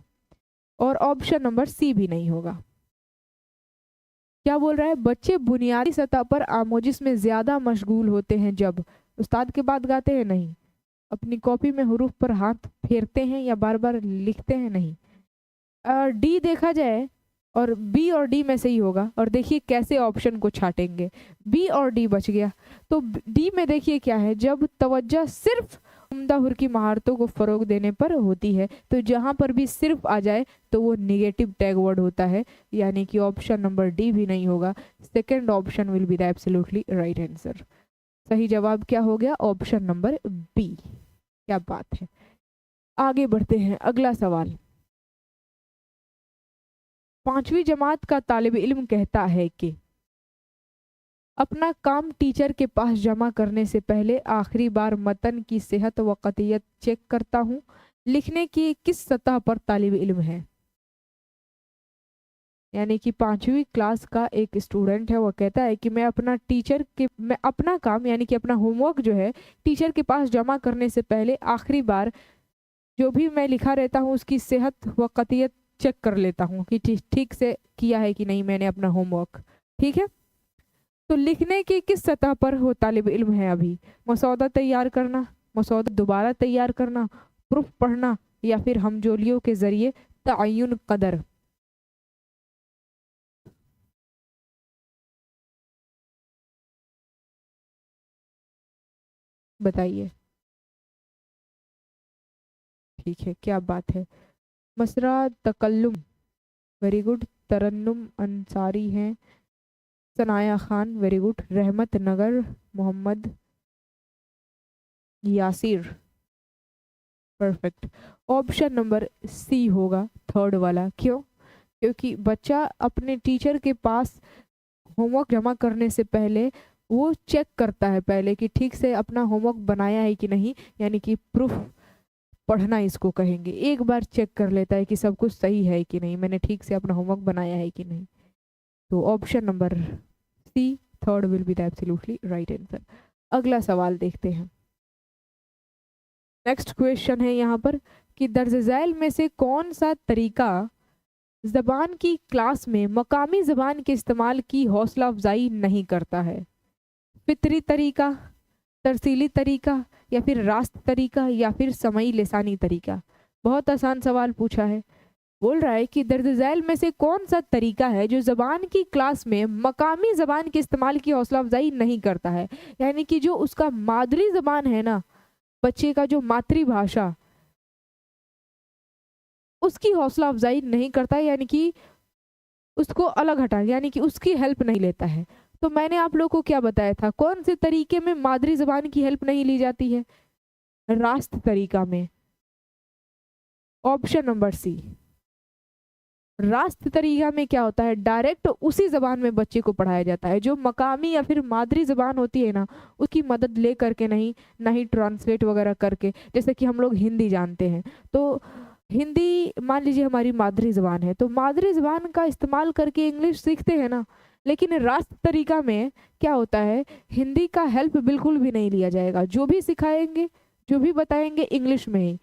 और ऑप्शन नंबर सी भी नहीं होगा। क्या बोल रहा है, बच्चे बुनियादी सतह पर आमोजिश में ज़्यादा मशगूल होते हैं जब, उस्ताद के बाद गाते हैं नहीं, अपनी कॉपी में हुरूफ पर हाथ फेरते हैं या बार बार लिखते हैं नहीं। डी देखा जाए और बी और डी में से ही होगा, और देखिए कैसे ऑप्शन को छाटेंगे। बी और डी बच गया, तो डी में देखिए क्या है, जब तवज्जो सिर्फ उम्दा हुर्की महारतों को फ़रोग देने पर होती है। तो जहाँ पर भी सिर्फ आ जाए तो वो निगेटिव टैग वर्ड होता है, यानी कि ऑप्शन नंबर डी भी नहीं होगा। Second option will be the absolutely right answer. सही जवाब क्या हो गया, ऑप्शन नंबर बी। क्या बात है। आगे बढ़ते हैं, अगला सवाल, 5वीं जमात का तालिब इल्म कहता है कि अपना काम टीचर के पास जमा करने से पहले आखिरी बार मतन की सेहत व कतियत चेक करता हूँ। लिखने की किस सतह पर तालिब इल्म है? यानी कि 5वीं क्लास का एक स्टूडेंट है, वो कहता है कि मैं अपना काम यानी कि अपना होमवर्क जो है टीचर के पास जमा करने से पहले आखिरी बार जो भी मैं लिखा रहता हूँ उसकी सेहत व कतियत चेक कर लेता हूँ कि ठीक से किया है कि नहीं मैंने अपना होमवर्क। ठीक है, तो लिखने की किस सतह पर हो तालिब इल्म है अभी? मसौदा तैयार करना, मसौदा दोबारा तैयार करना, प्रूफ पढ़ना, या फिर हमजोलियों के जरिए तअय्युन कदर। बताइए। ठीक है, क्या बात है। Masra Takallum, very good. तरन्नुम अंसारी हैं। Sanaya Khan, very good. Rahmat Nagar, Mohammad Yasir, perfect. Option number C होगा, थर्ड वाला। क्यों? क्योंकि बच्चा अपने टीचर के पास होमवर्क जमा करने से पहले वो चेक करता है पहले कि ठीक से अपना होमवर्क बनाया है कि नहीं, यानी कि प्रूफ पढ़ना इसको कहेंगे। एक बार चेक कर लेता है कि सब कुछ सही है कि नहीं, मैंने ठीक से अपना होमवर्क बनाया है कि नहीं। तो option number C, third will be the absolutely right answer. अगला सवाल देखते हैं। नेक्स्ट क्वेश्चन है यहाँ पर कि दर्ज झैल में से कौन सा तरीका ज़बान की क्लास में मकामी ज़बान के इस्तेमाल की हौसला अफजाई नहीं करता है? फितरी तरीका, तरसीली तरीका, या फिर रास्त तरीका, या फिर समई लिसानी तरीका? बहुत आसान सवाल पूछा है। बोल रहा है कि दर्ज झैल में से कौन सा तरीका है जो ज़बान की क्लास में मकामी ज़बान के इस्तेमाल की हौसला अफजाई नहीं करता है, यानी कि जो उसका मादरी ज़बान है ना, बच्चे का जो मातृभाषा, उसकी हौसला अफजाई नहीं करता है, यानी कि उसको अलग हटा, यानी कि उसकी हेल्प नहीं लेता है। तो मैंने आप लोगों को क्या बताया था, कौन से तरीके में मादरी ज़बान की हेल्प नहीं ली जाती है? रास्त तरीका में। Option number C. रास्त तरीका में क्या होता है, डायरेक्ट उसी जबान में बच्चे को पढ़ाया जाता है। जो मकामी या फिर मादरी जबान होती है ना, उसकी मदद ले करके नहीं, ना ही ट्रांसलेट वगैरह करके। जैसे कि हम लोग हिंदी जानते हैं, तो हिंदी मान लीजिए हमारी मादरी जबान है, तो मादरी जबान का इस्तेमाल करके इंग्लिश सीखते हैं ना। लेकिन रास्त तरीका में क्या होता है, हिंदी का हेल्प बिल्कुल भी नहीं लिया जाएगा। जो भी सिखाएंगे, जो भी बताएंगे, इंग्लिश में ही,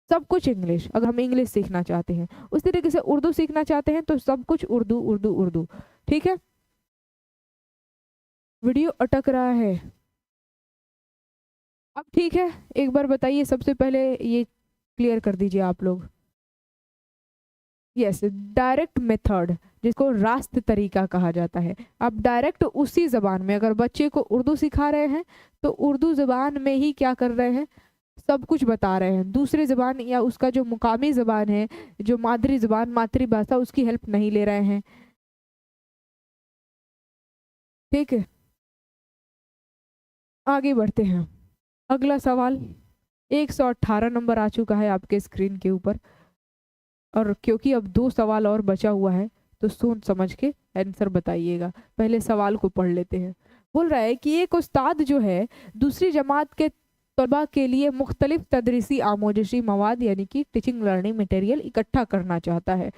सब कुछ इंग्लिश। अगर हम इंग्लिश सीखना चाहते हैं, उस तरीके से उर्दू सीखना चाहते हैं, तो सब कुछ उर्दू उर्दू उर्दू। ठीक है, वीडियो अटक रहा है अब। ठीक है, एक बार बताइए, सबसे पहले ये क्लियर कर दीजिए आप लोग। यस, डायरेक्ट मेथड, जिसको रास्त तरीका कहा जाता है। अब डायरेक्ट उसी जबान में, अगर बच्चे को उर्दू सिखा रहे हैं तो उर्दू जबान में ही क्या कर रहे हैं, सब कुछ बता रहे हैं। दूसरे जबान या उसका जो मुकामी जबान है, जो मादरी जबान, मातृभाषा, उसकी हेल्प नहीं ले रहे हैं। ठीक है, आगे बढ़ते हैं। अगला सवाल 118 नंबर आ चुका है आपके स्क्रीन के ऊपर, और क्योंकि अब 2 सवाल और बचा हुआ है, तो सोच समझ के आंसर बताइएगा। पहले सवाल को पढ़ लेते हैं। बोल रहा है कि एक उस्ताद जो है दूसरी जमात के तलबा के लिए मुख्तलिफ तदरीसी आमोजशी मवाद यानी कि टीचिंग लर्निंग मटेरियल इकट्ठा करना चाहता है।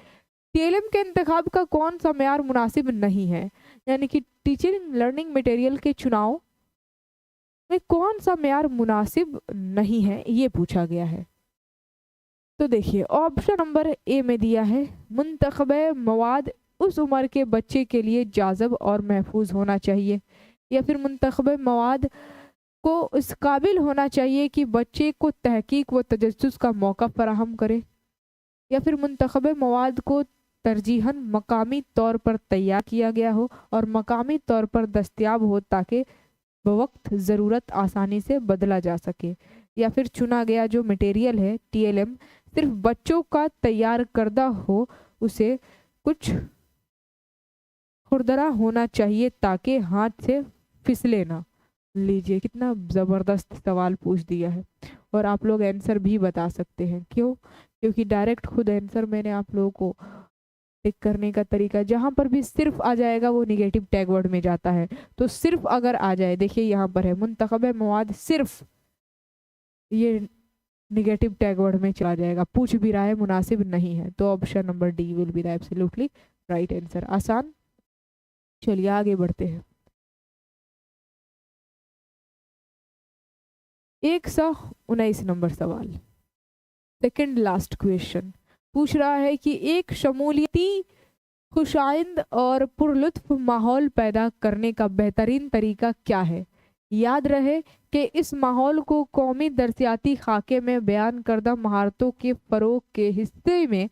टीएलएम के इंतखाब का कौन सा मेयार मुनासिब नहीं है, यानी कि टीचिंग लर्निंग मटेरियल के चुनाव में कौन सा मेयार मुनासिब नहीं है, ये पूछा गया है। तो देखिए, ऑप्शन नंबर ए में दिया है मुंतखब मवाद उस उम्र के बच्चे के लिए जाज़ब और महफूज होना चाहिए, या फिर मुंतखब मवाद को इस काबिल होना चाहिए कि बच्चे को तहकीक व तजस्सुस का मौका फराहम करे, या फिर मुंतखब मवाद को तरजीहन मकामी तौर पर तैयार किया गया हो और मकामी तौर पर दस्तयाब हो ताकि बवक्त ज़रूरत आसानी से बदला जा सके, या फिर चुना गया जो मटेरियल है टीएलएम सिर्फ बच्चों का तैयार करदा हो, उसे कुछ खुरदरा होना चाहिए ताकि हाथ से फिसले ना। लीजिए, कितना ज़बरदस्त सवाल पूछ दिया है, और आप लोग आंसर भी बता सकते हैं। क्यों? क्योंकि डायरेक्ट खुद आंसर मैंने आप लोगों को टिक करने का तरीका, जहाँ पर भी सिर्फ आ जाएगा वो निगेटिव टैग वर्ड में जाता है। तो सिर्फ अगर आ जाए, देखिए यहाँ पर है मुंतखब मवाद, सिर्फ ये निगेटिव टैग वर्ड में चला जाएगा। पूछ भी रहा है, मुनासिब नहीं है, तो option number D will be the absolutely right answer. आसान। चलिए आगे बढ़ते हैं। 119 नंबर सवाल, सेकंड लास्ट क्वेश्चन, पूछ रहा है कि एक शमूलियती, खुशाइंद और पुरलुत्फ माहौल पैदा करने का बेहतरीन तरीका क्या है। याद रहे कि इस माहौल को कौमी दरसियाती खाके में बयान करदा महारतों के फ़रोग के हिस्से में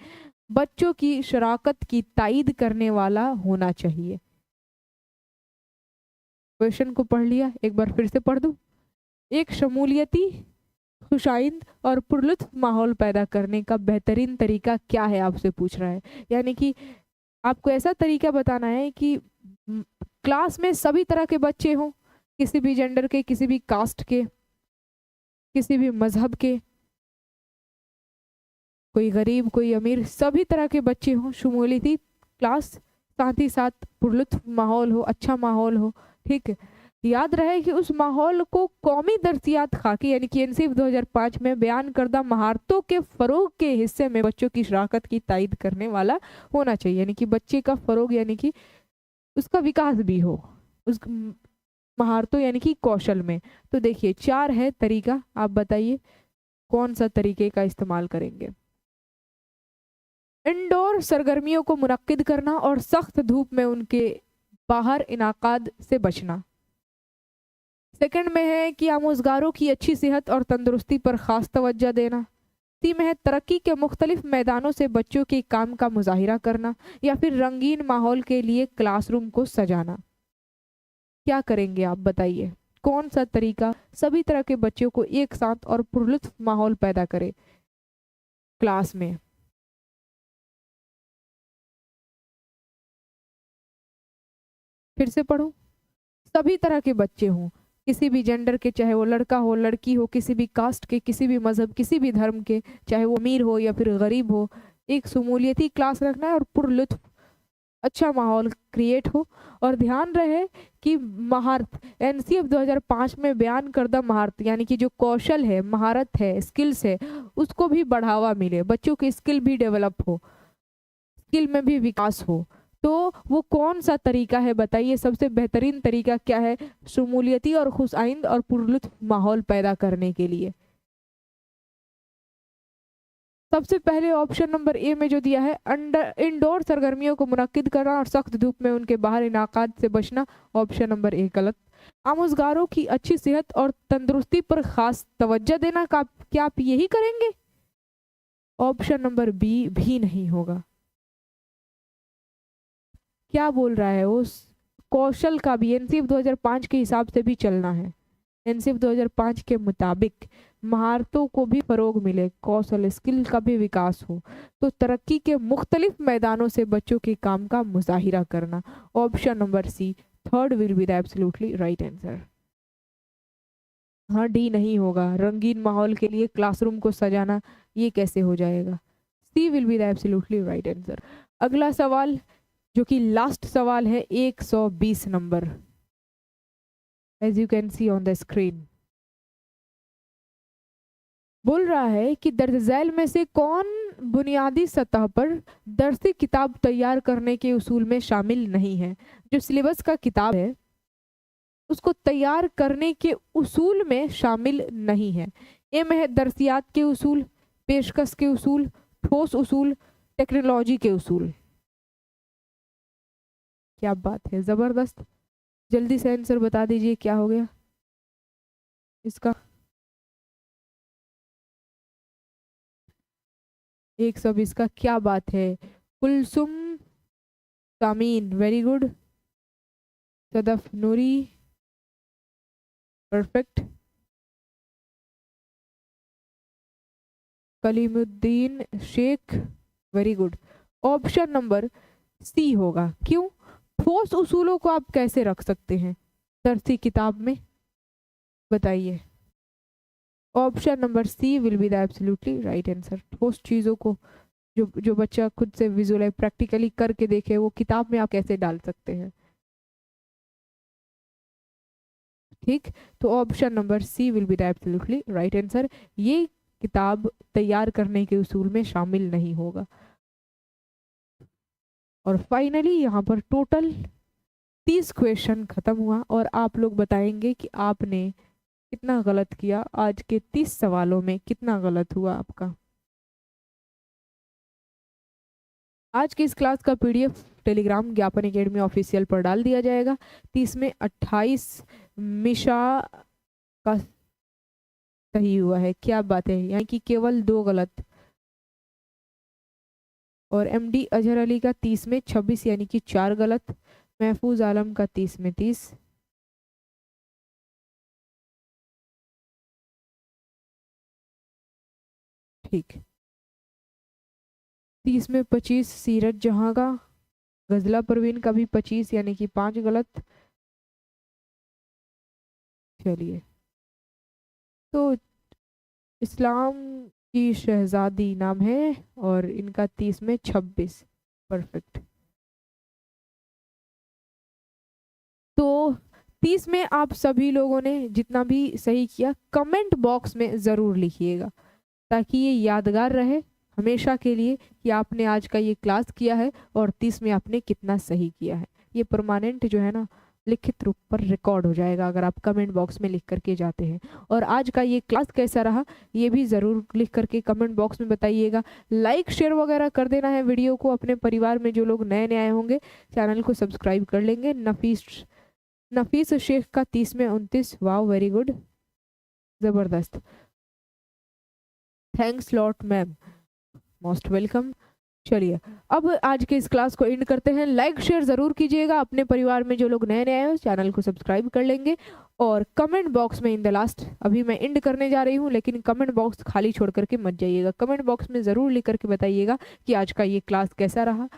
बच्चों की शराकत की तायीद करने वाला होना चाहिए। क्वेश्चन को पढ़ लिया, एक बार फिर से पढ़ दूं। एक शमूलियती, खुशाइंद और पुरलुत्फ माहौल पैदा करने का बेहतरीन तरीका क्या है, आपसे पूछ रहा है। यानी कि आपको ऐसा तरीका बताना है कि क्लास में सभी तरह के बच्चे हों, किसी भी जेंडर के, किसी भी कास्ट के, किसी भी मजहब के, कोई गरीब कोई अमीर, सभी तरह के बच्चे हों, शमूलियती क्लास, साथ ही साथ पुरलुत्फ माहौल हो, अच्छा माहौल हो। ठीक है, याद रहे कि उस माहौल को कौमी दरसियात खाकी यानी कि एनसीएफ 2005 में बयान करदा महारतों के फ़रोग के हिस्से में बच्चों की शराकत की तायीद करने वाला होना चाहिए। यानी कि बच्चे का फ़रोग यानी कि उसका विकास भी हो उस महारतों यानी कि कौशल में। तो देखिए 4 है तरीका, आप बताइए कौन सा तरीके का इस्तेमाल करेंगे। इंडोर सरगर्मियों को मुनक्किद करना और सख्त धूप में उनके बाहर इनाकाद से बचना। सेकंड में है कि आमोजगारों की अच्छी सेहत और तंदुरुस्ती पर ख़ास तवज्जो देना। तीसरी में है तरक्की के मुख्तलिफ मैदानों से बच्चों के काम का मुजाहिरा करना, या फिर रंगीन माहौल के लिए क्लासरूम को सजाना। क्या करेंगे आप बताइए, कौन सा तरीका सभी तरह के बच्चों को एक साथ और पुरलुत्फ माहौल पैदा करे क्लास में। फिर से पढ़ूं, सभी तरह के बच्चे हों, किसी भी जेंडर के, चाहे वो लड़का हो लड़की हो, किसी भी कास्ट के, किसी भी मजहब, किसी भी धर्म के, चाहे वो अमीर हो या फिर गरीब हो, एक शमूलियती क्लास रखना है और पुरलुत्फ अच्छा माहौल क्रिएट हो। और ध्यान रहे कि महारत एनसीएफ 2005 में बयान करदा महारत यानी कि जो कौशल है, महारत है, स्किल्स है, उसको भी बढ़ावा मिले, बच्चों की स्किल भी डेवलप हो, स्किल में भी विकास हो। तो वो कौन सा तरीका है बताइए, सबसे बेहतरीन तरीका क्या है शमूलियती और खुशाइंद और पुरलुत्फ माहौल पैदा करने के लिए? सबसे पहले ऑप्शन नंबर ए में जो दिया है इंडोर सरगर्मियों को मुनक्किद करना और सख्त धूप में उनके बाहर इनाकात से बचना, ऑप्शन नंबर ए गलत। आमोजगारों की अच्छी सेहत और तंदुरुस्ती पर खास तवज्जो देना का क्या आप यही करेंगे? ऑप्शन नंबर बी भी नहीं होगा। क्या बोल रहा है उस कौशल का भी एनसीएफ 2005 के हिसाब से भी चलना है। एनसीएफ 2005 के मुताबिक महारतों को भी फरोग मिले, कौशल स्किल का भी विकास हो, तो तरक्की के मुख्तलिफ मैदानों से बच्चों के काम का मुजाहिरा करना, option number C third will be the absolutely right answer. हाँ, डी नहीं होगा। रंगीन माहौल के लिए क्लासरूम को सजाना, ये कैसे हो जाएगा? C will be the absolutely right answer. अगला सवाल जो कि लास्ट सवाल है 120 number, as you can see on the screen, बोल रहा है कि दर्ज झैल में से कौन बुनियादी सतह पर दरसी किताब तैयार करने के उसूल में शामिल नहीं है? जो सिलेबस का किताब है उसको तैयार करने के उसूल में शामिल नहीं है। ए में है दरसियात के उसूल, पेशकश के उसूल, ठोस उसूल, टेक्नोलॉजी के उसूल। क्या बात है, जबरदस्त। जल्दी से आंसर बता दीजिए क्या हो गया इसका। 120 का क्या बात है। Kulsum Sameen very good, Sadaf Noori perfect, Kalimuddin Sheikh very good. Option number C होगा। क्यों? ठोस उसूलों को आप कैसे रख सकते हैं दरसी किताब में, बताइए। Option number C will be the absolutely right answer. ठोस चीज़ों को जो बच्चा खुद से विजुअलाइज प्रैक्टिकली करके देखे वो किताब में आप कैसे डाल सकते हैं? ठीक, तो option number C will be the absolutely right answer. ये किताब तैयार करने के उसूल में शामिल नहीं होगा। और फाइनली यहाँ पर टोटल 30 क्वेश्चन खत्म हुआ और आप लोग बताएंगे कि आपने कितना गलत किया। आज के 30 सवालों में कितना गलत हुआ आपका। आज की इस क्लास का पीडीएफ टेलीग्राम ज्ञापन एकेडमी ऑफिशियल पर डाल दिया जाएगा। 30 में 28 मिशा का सही हुआ है, क्या बात है, यानी कि केवल 2 गलत। और एमडी अजहर अली का 30 में 26 यानी कि 4 गलत। महफूज आलम का 30 में 30। ठीक, 30 में 25 सीरत जहां का। गजला परवीन का भी 25 यानी कि 5 गलत। चलिए, तो इस्लाम की शहजादी नाम है और इनका 30 में 26 परफेक्ट। तो 30 में आप सभी लोगों ने जितना भी सही किया कमेंट बॉक्स में ज़रूर लिखिएगा ताकि ये यादगार रहे हमेशा के लिए कि आपने आज का ये क्लास किया है और 30 में आपने कितना सही किया है। ये परमानेंट जो है ना लिखित रूप पर रिकॉर्ड हो जाएगा अगर आप कमेंट बॉक्स में लिख करके जाते हैं। और आज का ये क्लास कैसा रहा ये भी ज़रूर लिख करके कमेंट बॉक्स में बताइएगा। लाइक शेयर वगैरह कर देना है वीडियो को। अपने परिवार में जो लोग नए नए आए होंगे चैनल को सब्सक्राइब कर लेंगे। नफीस शेख का 30 में 29, वाह वेरी गुड, ज़बरदस्त, thanks lot ma'am, most welcome. चलिए अब आज के इस क्लास को एंड करते हैं। लाइक शेयर ज़रूर कीजिएगा। अपने परिवार में जो लोग नए नए आए हैं चैनल को सब्सक्राइब कर लेंगे। और कमेंट बॉक्स में इन द लास्ट अभी मैं एंड करने जा रही हूँ लेकिन कमेंट बॉक्स खाली छोड़ करके मत जाइएगा। कमेंट बॉक्स में ज़रूर लिख करके बताइएगा कि आज का ये क्लास कैसा रहा।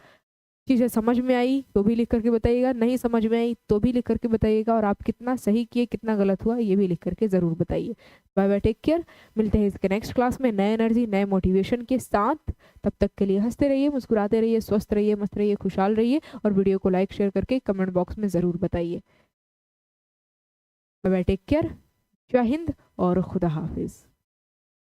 चीज़ें समझ में आई तो भी लिख करके बताइएगा, नहीं समझ में आई तो भी लिख करके बताइएगा, और आप कितना सही किए कितना गलत हुआ ये भी लिख करके ज़रूर बताइए। Bye bye, take care. मिलते हैं इसके नेक्स्ट क्लास में नए एनर्जी नए मोटिवेशन के साथ। तब तक के लिए हंसते रहिए, मुस्कुराते रहिए, स्वस्थ रहिए, मस्त रहिए, खुशहाल रहिए, और वीडियो को लाइक शेयर करके कमेंट बॉक्स में ज़रूर बताइए। Bye bye, take care. जय हिंद और खुदा हाफिज़।